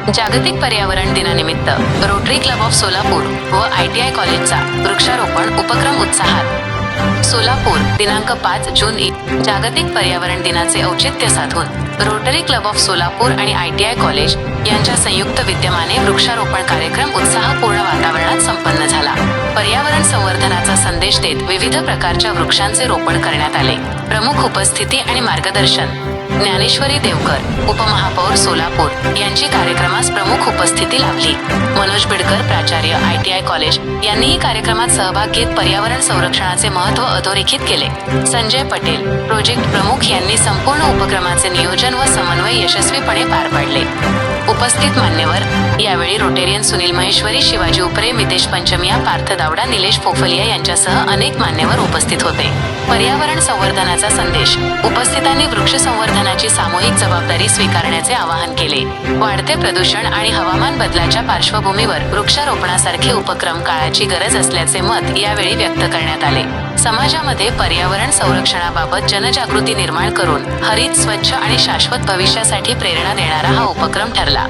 जागतिक पर्यावरण दिनानिमित्त रोटरी क्लब ऑफ सोलापूर व ITI कॉलेजचा वृक्षारोपण उपक्रम उत्साहात। सोलापूर दिनांक 5 जून जागतिक पर्यावरण दिनाचे औचित्य साधून रोटरी क्लब ऑफ सोलापूर आणि ITI कॉलेज यांच्या संयुक्त विद्यमाने वृक्षारोपण कार्यक्रम उत्साहपूर्ण वातावरणात संपन्न झाला। पर्यावरण संवर्धनाचा संदेश देत विविध प्रकारच्या वृक्षांचे रोपण करण्यात आले। प्रमुख उपस्थिती आणि मार्गदर्शन ज्ञानेश्वरी देवकर, उपमहापौर सोलापूर यांची कार्यक्रमास प्रमुख उपस्थिती लाभली। मनोज बिडकर, प्राचार्य ITI कॉलेज यांनीही कार्यक्रमात सहभाग घेत पर्यावरण संरक्षणाचे महत्त्व अधोरेखित केले। संजय पटेल, प्रोजेक्ट प्रमुख यांनी संपूर्ण उपक्रमाचे नियोजन व समन्वय यशस्वीपणे पार पाडले। उपस्थित मान्यवर यावेळी रोटेरियन सुनील महेश्वरी, शिवाजी उपरे, मितेश पंचमिया, पार्थ दावडा, निलेश फोफलिया यांच्यासह अनेक मान्यवर उपस्थित होते। पर्यावरण संवर्धनाचा संदेश उपस्थितांनी वृक्ष संवर्धनाची सामूहिक जबाबदारी स्वीकारण्याचे आवाहन केले। वाढते प्रदूषण आणि हवामान बदलाच्या पार्श्वभूमीवर वृक्षारोपणासारखे उपक्रम काळाची गरज असल्याचे मत यावेळी व्यक्त करण्यात आले। समाजामध्ये पर्यावरण संरक्षणाबाबत जनजागृती निर्माण करून हरित, स्वच्छ आणि शाश्वत भविष्यासाठी प्रेरणा देणारा हा उपक्रम ठरला।